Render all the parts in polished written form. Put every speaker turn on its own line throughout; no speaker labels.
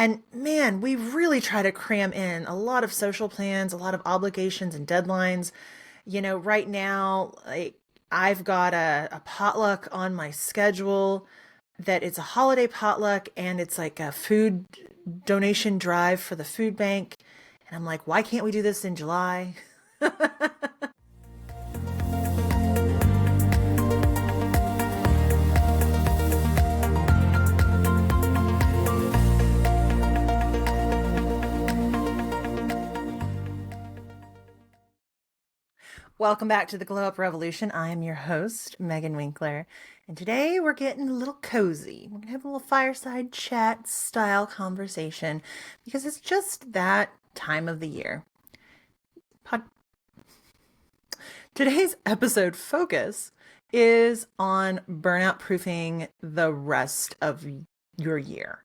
And man, we really try to cram in a lot of social plans, a lot of obligations and deadlines. Right now, like I've got a potluck on my schedule that it's a holiday potluck and it's like a food donation drive for the food bank. And I'm like, why can't we do this in July? Welcome back to the Glow Up Revolution. I am your host, Megan Winkler, and today we're getting a little cozy. We're going to have a little fireside chat style conversation because it's just that time of the year. Pod- Today's episode focus is on burnout proofing the rest of your year.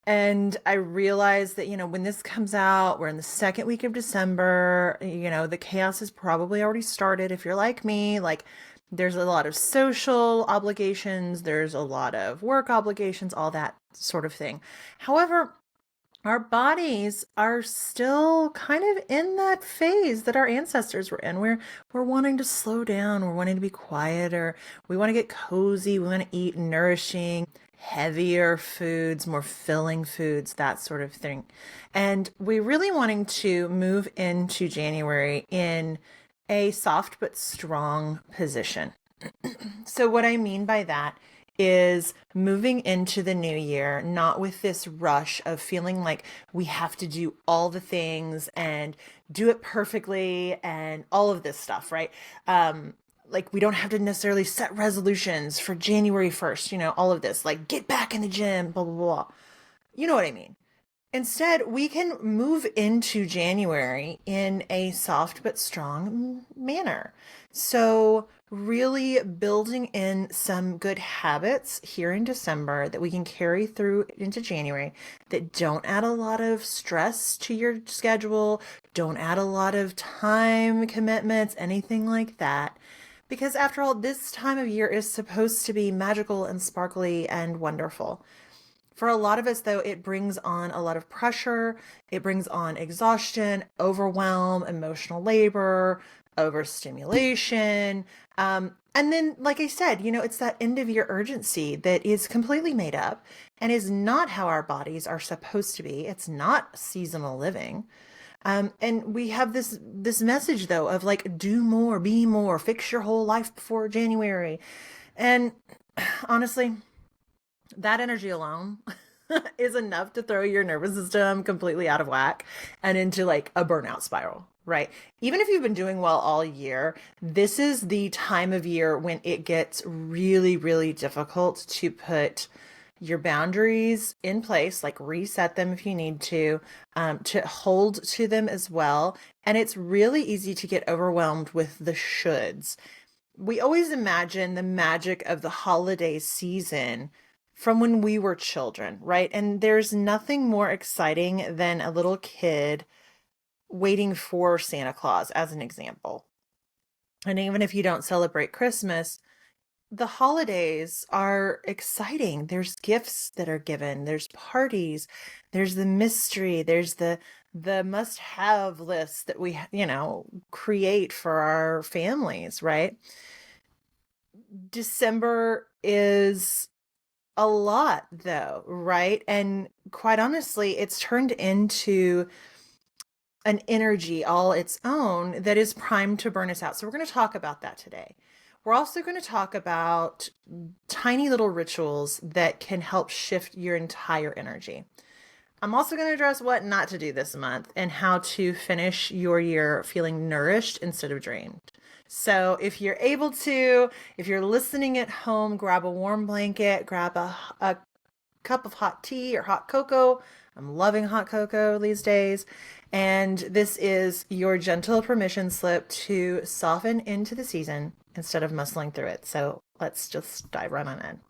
And I realized that, when this comes out, we're in the second week of December, the chaos has probably already started. If you're like me, like there's a lot of social obligations, there's a lot of work obligations, all that sort of thing. However, our bodies are still kind of in that phase that our ancestors were in. We're wanting to slow down, we're wanting to be quieter, we want to get cozy, we want to eat nourishing, heavier foods, more filling foods, that sort of thing. And we're really wanting to move into January in a soft but strong position. So what I mean by that is moving into the new year, not with this rush of feeling like we have to do all the things and do it perfectly and all of this stuff, right? Like we don't have to necessarily set resolutions for January 1st, all of this, like get back in the gym, blah, blah, blah. You know what I mean? Instead, we can move into January in a soft but strong manner. So, really building in some good habits here in December that we can carry through into January that don't add a lot of stress to your schedule, don't add a lot of time commitments, anything like that. Because after all, this time of year is supposed to be magical and sparkly and wonderful. For a lot of us, though, it brings on a lot of pressure. It brings on exhaustion, overwhelm, emotional labor, overstimulation. And then, like I said, it's that end of year urgency that is completely made up and is not how our bodies are supposed to be. It's not seasonal living. And we have this message though of like do more, be more, fix your whole life before January. And honestly, that energy alone is enough to throw your nervous system completely out of whack and into like a burnout spiral, right? Even if you've been doing well all year, this is the time of year when it gets really, really difficult to put your boundaries in place, like reset them if you need to hold to them as well. And it's really easy to get overwhelmed with the shoulds. We always imagine the magic of the holiday season from when we were children, right? And there's nothing more exciting than a little kid waiting for Santa Claus, as an example. And even if you don't celebrate Christmas, the holidays are exciting. There's gifts that are given, there's parties, there's the mystery, there's the must-have list that we, create for our families, right? December is a lot though, right? And quite honestly, it's turned into an energy all its own that is primed to burn us out. So we're going to talk about that today. We're also going to talk about tiny little rituals that can help shift your entire energy. I'm also going to address what not to do this month and how to finish your year feeling nourished instead of drained. So if you're able to, if you're listening at home, grab a warm blanket, grab a cup of hot tea or hot cocoa. I'm loving hot cocoa these days. And this is your gentle permission slip to soften into the season instead of muscling through it. So let's just dive right on in.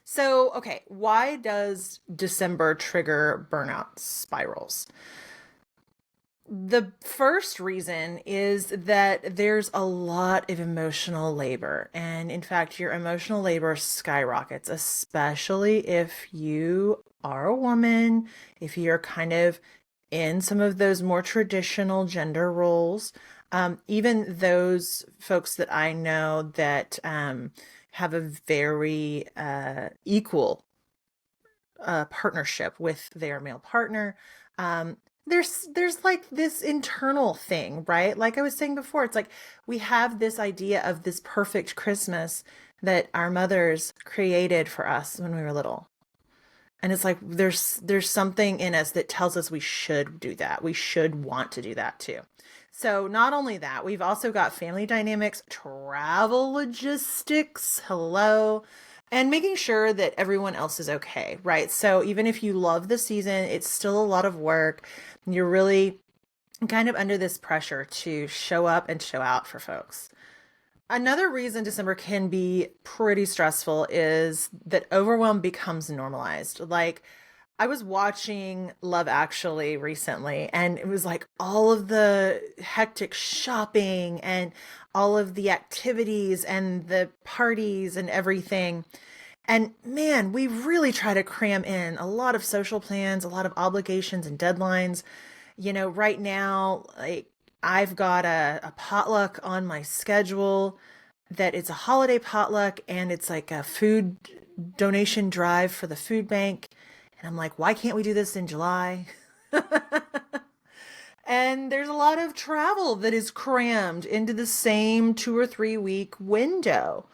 So, okay, why does December trigger burnout spirals? The first reason is that there's a lot of emotional labor. And in fact, your emotional labor skyrockets, especially if you are a woman, if you're kind of in some of those more traditional gender roles. Even those folks that I know that have a very equal partnership with their male partner. Um, there's like this internal thing, right? Like I was saying before, it's like we have this idea of this perfect Christmas that our mothers created for us when we were little. And it's like there's something in us that tells us we should do that. We should want to do that too. So not only that, we've also got family dynamics, travel logistics, hello, and making sure that everyone else is okay, right? So even if you love the season, it's still a lot of work. You're really kind of under this pressure to show up and show out for folks. Another reason December can be pretty stressful is that overwhelm becomes normalized. Like, I was watching Love Actually recently, and it was like all of the hectic shopping and all of the activities and the parties and everything. And man, we really try to cram in a lot of social plans, a lot of obligations and deadlines. Right now, like I've got a potluck on my schedule that it's a holiday potluck and it's like a food donation drive for the food bank. And I'm like, why can't we do this in July? And there's a lot of travel that is crammed into the same 2 or 3 week window.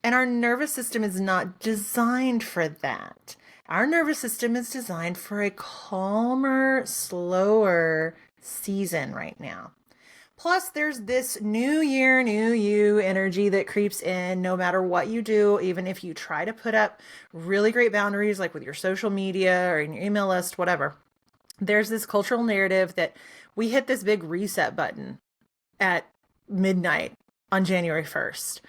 And our nervous system is not designed for that. Our nervous system is designed for a calmer, slower season right now. Plus, there's this new year, new you energy that creeps in no matter what you do, even if you try to put up really great boundaries, like with your social media or in your email list, whatever. There's this cultural narrative that we hit this big reset button at midnight on January 1st,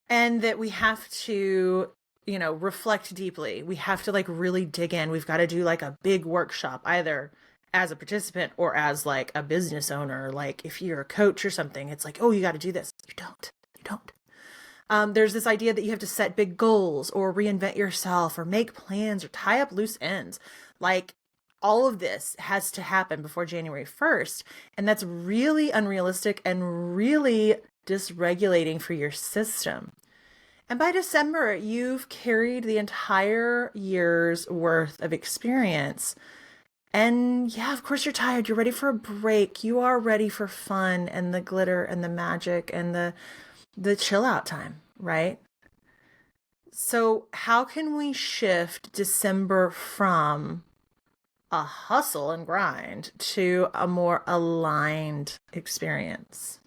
and that we have to reflect deeply. We have to like really dig in. We've got to do like a big workshop, either as a participant or as like a business owner. Like if you're a coach or something, it's like, oh, you got to do this. You don't. There's this idea that you have to set big goals or reinvent yourself or make plans or tie up loose ends. Like all of this has to happen before January 1st. And that's really unrealistic and really dysregulating for your system. And by December, you've carried the entire year's worth of experience. And yeah, of course, you're tired. You're ready for a break. You are ready for fun and the glitter and the magic and the chill out time, right? So, how can we shift December from a hustle and grind to a more aligned experience?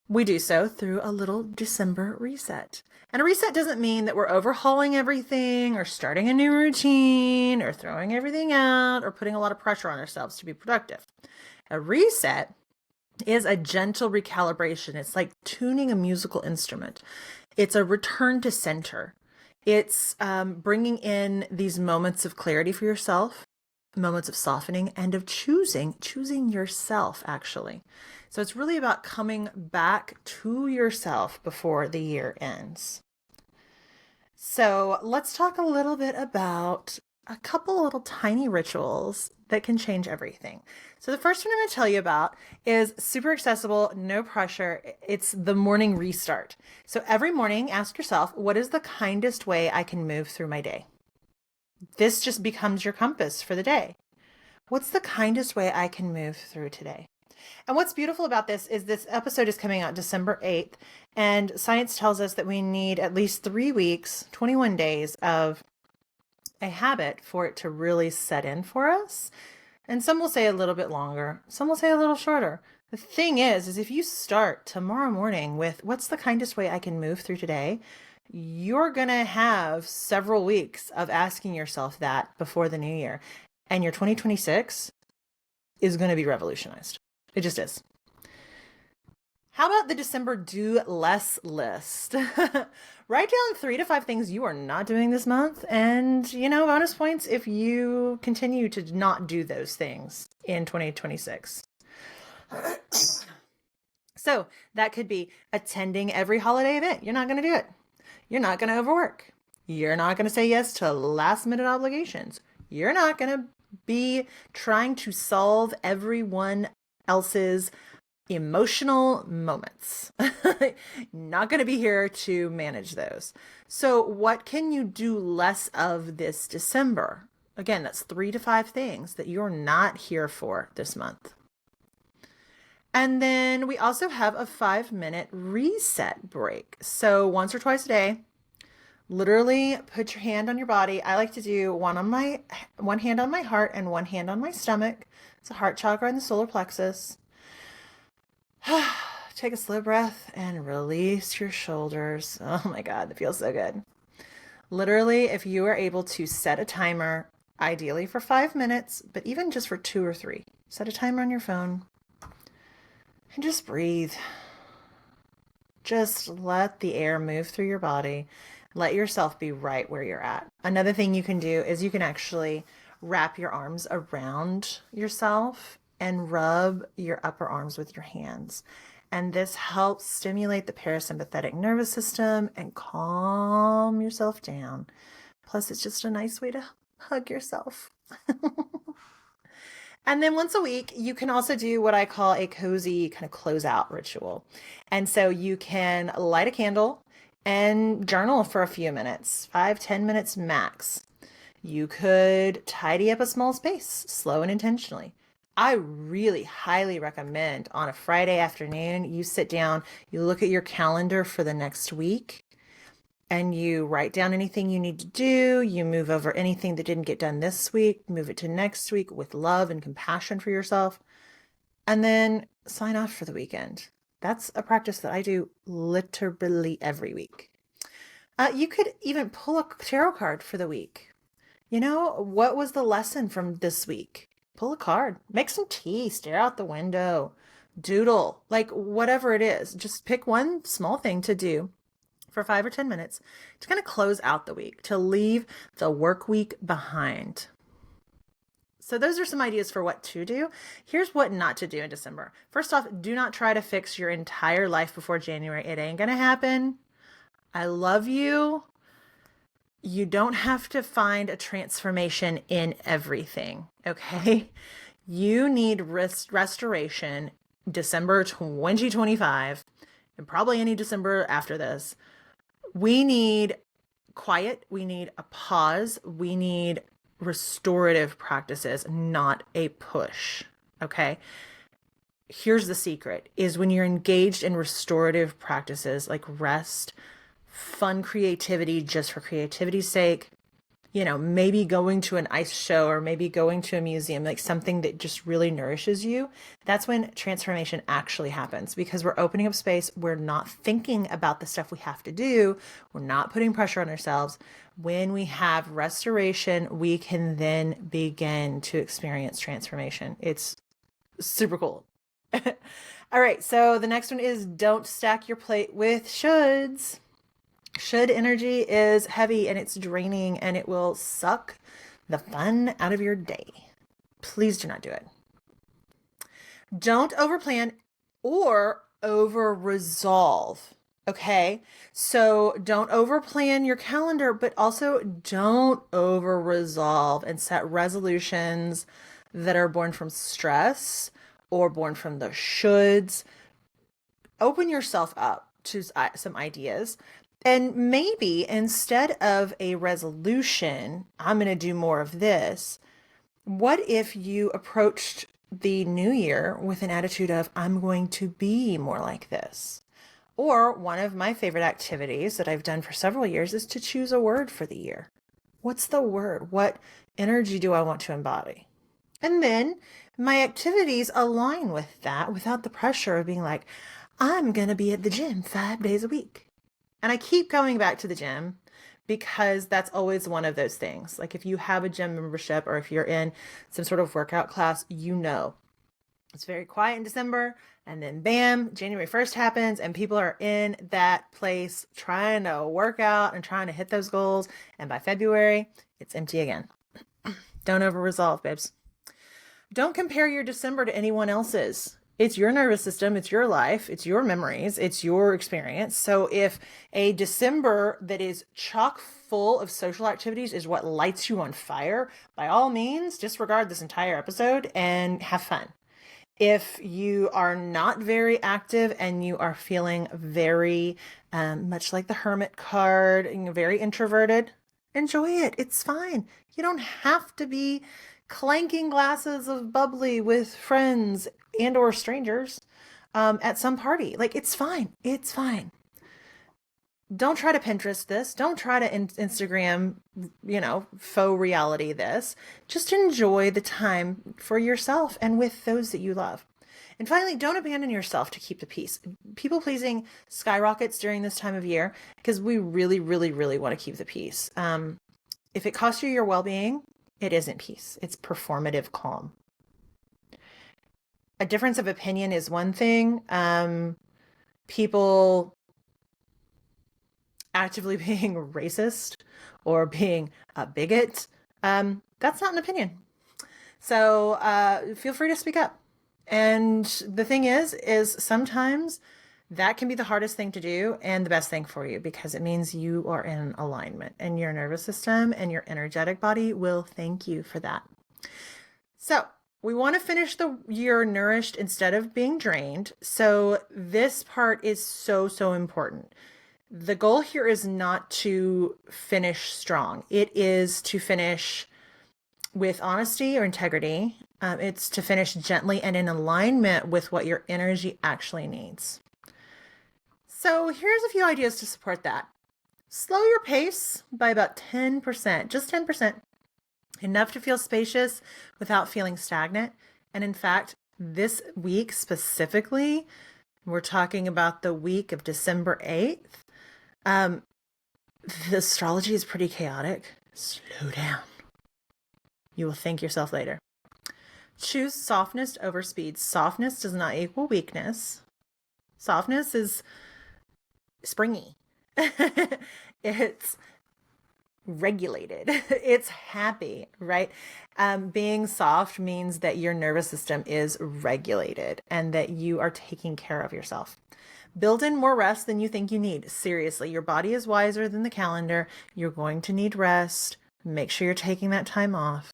We do so through a little December reset. And a reset doesn't mean that we're overhauling everything or starting a new routine or throwing everything out or putting a lot of pressure on ourselves to be productive. A reset is a gentle recalibration. It's like tuning a musical instrument. It's a return to center. It's bringing in these moments of clarity for yourself, moments of softening, and of choosing yourself, actually. So it's really about coming back to yourself before the year ends. So let's talk a little bit about a couple little tiny rituals that can change everything. So the first one I'm going to tell you about is super accessible, no pressure. It's the morning restart. So every morning, ask yourself, what is the kindest way I can move through my day? This just becomes your compass for the day. What's the kindest way I can move through today? And what's beautiful about this is this episode is coming out December 8th, and science tells us that we need at least 3 weeks, 21 days of a habit for it to really set in for us. And some will say a little bit longer, some will say a little shorter. The thing is if you start tomorrow morning with what's the kindest way I can move through today, you're going to have several weeks of asking yourself that before the new year. And your 2026 is going to be revolutionized. It just is. How about the December do less list? Write down 3 to 5 things you are not doing this month, and bonus points if you continue to not do those things in 2026. So that could be attending every holiday event. You're not going to do it. You're not going to overwork. You're not going to say yes to last minute obligations. You're not going to be trying to solve everyone else's emotional moments. Not going to be here to manage those. So, what can you do less of this December? Again, that's 3 to 5 things that you're not here for this month. And then we also have a 5-minute reset break. So, once or twice a day, literally put your hand on your body. I like to do one hand on my heart and one hand on my stomach. It's a heart chakra and the solar plexus. Take a slow breath and release your shoulders. Oh my God, that feels so good. Literally, if you are able to set a timer, ideally for 5 minutes, but even just for 2 or 3, set a timer on your phone and just breathe. Just let the air move through your body. Let yourself be right where you're at. Another thing you can do is you can actually wrap your arms around yourself and rub your upper arms with your hands. And this helps stimulate the parasympathetic nervous system and calm yourself down. Plus, it's just a nice way to hug yourself. And then once a week, you can also do what I call a cozy kind of closeout ritual. And so you can light a candle and journal for a few minutes, 5-10 minutes max. You could tidy up a small space, slow and intentionally. I really highly recommend on a Friday afternoon, you sit down, you look at your calendar for the next week, and you write down anything you need to do. You move over anything that didn't get done this week, move it to next week with love and compassion for yourself, and then sign off for the weekend. That's a practice that I do literally every week. You could even pull a tarot card for the week. What was the lesson from this week? Pull a card, make some tea, stare out the window, doodle, like whatever it is. Just pick one small thing to do for 5 or 10 minutes to kind of close out the week, to leave the work week behind. So those are some ideas for what to do. Here's what not to do in December. First off, do not try to fix your entire life before January. It ain't going to happen. I love you. You don't have to find a transformation in everything, okay? You need restoration December 2025, and probably any December after this. We need quiet. We need a pause. We need restorative practices, not a push, okay? Here's the secret, is when you're engaged in restorative practices like rest, fun creativity just for creativity's sake, maybe going to an ice show or maybe going to a museum, like something that just really nourishes you. That's when transformation actually happens, because we're opening up space. We're not thinking about the stuff we have to do. We're not putting pressure on ourselves. When we have restoration, we can then begin to experience transformation. It's super cool. All right. So the next one is don't stack your plate with shoulds. Should energy is heavy and it's draining and it will suck the fun out of your day. Please do not do it. Don't overplan or over resolve. Okay. So don't overplan your calendar, but also don't over resolve and set resolutions that are born from stress or born from the shoulds. Open yourself up to some ideas. And maybe instead of a resolution, I'm going to do more of this. What if you approached the new year with an attitude of, I'm going to be more like this? Or one of my favorite activities that I've done for several years is to choose a word for the year. What's the word? What energy do I want to embody? And then my activities align with that without the pressure of being like, I'm going to be at the gym 5 days a week. And I keep going back to the gym because that's always one of those things. Like if you have a gym membership or if you're in some sort of workout class, It's very quiet in December, and then bam, January 1st happens, and people are in that place trying to work out and trying to hit those goals. And by February, it's empty again. Don't over resolve, babes. Don't compare your December to anyone else's. It's your nervous system, it's your life, it's your memories, it's your experience. So if a December that is chock full of social activities is what lights you on fire, by all means, disregard this entire episode and have fun. If you are not very active and you are feeling very much like the hermit card, very introverted, enjoy it. It's fine. You don't have to be clanking glasses of bubbly with friends and or strangers at some party. Like, it's fine. It's fine. Don't try to Pinterest this. Don't try to Instagram, faux reality this. Just enjoy the time for yourself and with those that you love. And finally, don't abandon yourself to keep the peace. People pleasing skyrockets during this time of year because we really, really, really want to keep the peace. If it costs you your well-being, it isn't peace. It's performative calm. A difference of opinion is one thing. People actively being racist or being a bigot, that's not an opinion. So feel free to speak up. And the thing is sometimes that can be the hardest thing to do and the best thing for you because it means you are in alignment and your nervous system and your energetic body will thank you for that. So we want to finish the year nourished instead of being drained. So this part is so, so important. The goal here is not to finish strong. It is to finish with honesty or integrity. It's to finish gently and in alignment with what your energy actually needs. So here's a few ideas to support that. Slow your pace by about 10%, just 10%, enough to feel spacious without feeling stagnant. And in fact, this week specifically, we're talking about the week of December 8th. The astrology is pretty chaotic. Slow down. You will thank yourself later. Choose softness over speed. Softness does not equal weakness. Softness is springy. It's regulated. It's happy, right? Being soft means that your nervous system is regulated and that you are taking care of yourself. Build in more rest than you think you need. Seriously, your body is wiser than the calendar. You're going to need rest. Make sure you're taking that time off.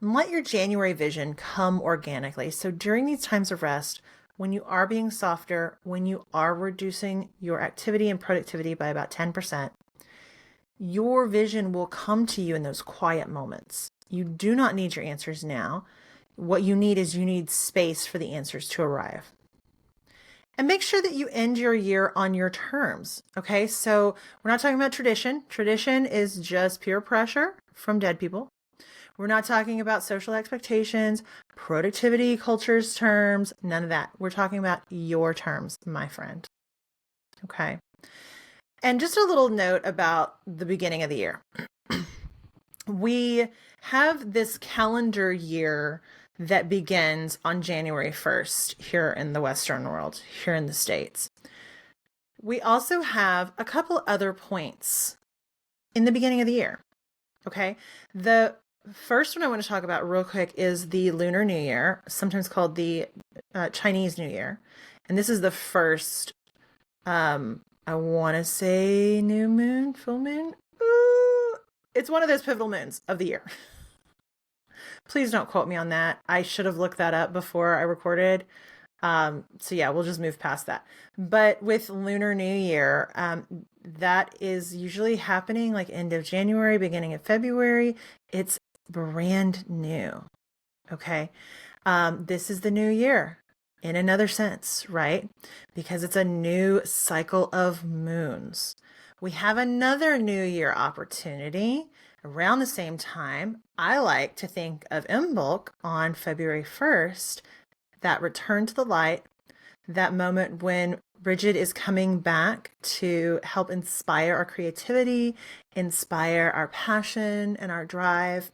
And let your January vision come organically. So during these times of rest, when you are being softer, when you are reducing your activity and productivity by about 10%, your vision will come to you in those quiet moments. You do not need your answers now. What you need space for the answers to arrive. And make sure that you end your year on your terms. Okay, so we're not talking about tradition. Tradition is just pure pressure from dead people. We're not talking about social expectations, productivity, culture's terms, none of that. We're talking about your terms, my friend. Okay. And just a little note about the beginning of the year. We have this calendar year that begins on January 1st here in the Western world, here in the States. We also have a couple other points in the beginning of the year. Okay. The first one I want to talk about real quick is the Lunar New Year, sometimes called the Chinese New Year. And this is the first, I want to say new moon, full moon. Ooh, it's one of those pivotal moons of the year. Please don't quote me on that. I should have looked that up before I recorded. So yeah, we'll just move past that. But with Lunar New Year, that is usually happening like end of January, beginning of February. It's brand new. Okay. This is the new year in another sense, right? Because it's a new cycle of moons. We have another new year opportunity around the same time. I like to think of Imbolc on February 1st, that return to the light, that moment when Bridget is coming back to help inspire our creativity, inspire our passion and our drive.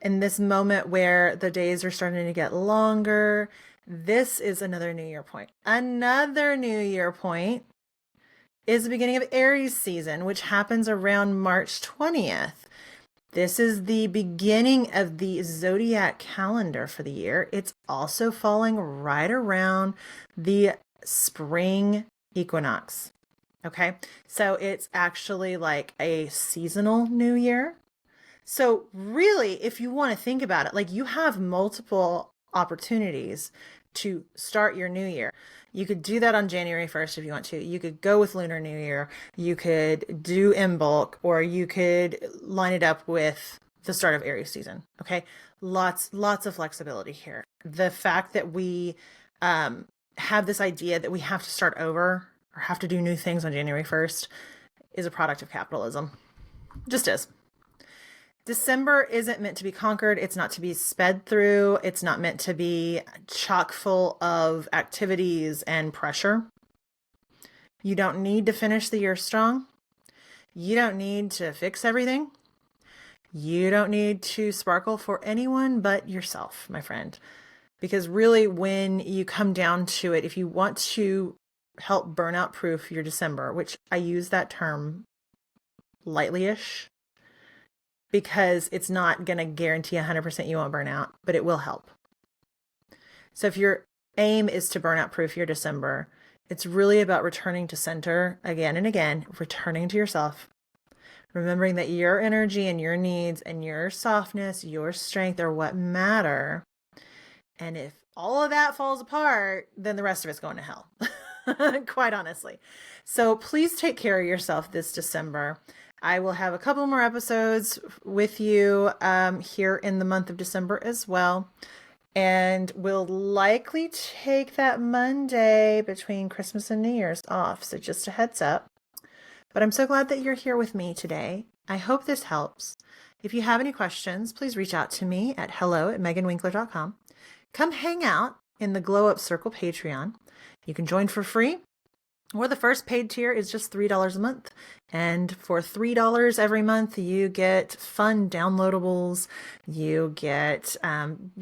In this moment where the days are starting to get longer, This is another New Year point. Another New Year point is the beginning of Aries season, which happens around March 20th. This is the beginning of the zodiac calendar for the year. It's also falling right around the spring equinox. Okay, so it's actually like a seasonal new year. So, really, if you want to think about it, like you have multiple opportunities to start your new year. You could do that on January 1st if you want to. You could go with Lunar New Year. You could do in bulk, or you could line it up with the start of Aries season. Okay. Lots of flexibility here. The fact that we have this idea that we have to start over or have to do new things on January 1st is a product of capitalism. Just is. December isn't meant to be conquered. It's not to be sped through. It's not meant to be chock full of activities and pressure. You don't need to finish the year strong. You don't need to fix everything. You don't need to sparkle for anyone but yourself, my friend. Because really, when you come down to it, if you want to help burnout proof your December, which I use that term lightly-ish, because it's not going to guarantee 100% you won't burn out, but it will help. So if your aim is to burnout proof your December, it's really about returning to center again and again, returning to yourself, remembering that your energy and your needs and your softness, your strength are what matter. And if all of that falls apart, then the rest of it's going to hell, quite honestly. So please take care of yourself this December. I will have a couple more episodes with you here in the month of December as well. And we'll likely take that Monday between Christmas and New Year's off. So just a heads up. But I'm so glad that you're here with me today. I hope this helps. If you have any questions, please reach out to me at hello@meganwinkler.com. Come hang out in the Glow Up Circle Patreon. You can join for free, or the first paid tier is just $3 a month. And for $3 every month, you get fun downloadables, you get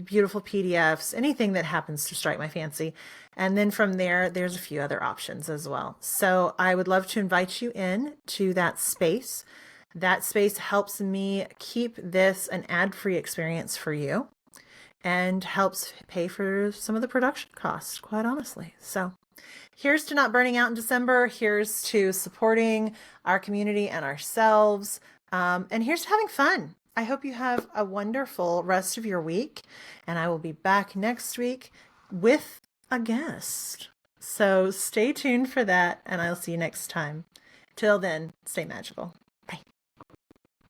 beautiful PDFs, anything that happens to strike my fancy. And then from there, there's a few other options as well. So I would love to invite you in to that space. That space helps me keep this an ad-free experience for you and helps pay for some of the production costs, quite honestly. So here's to not burning out in December. Here's to supporting our community and ourselves. And here's to having fun. I hope you have a wonderful rest of your week. And I will be back next week with a guest. So stay tuned for that, and I'll see you next time. Till then, stay magical.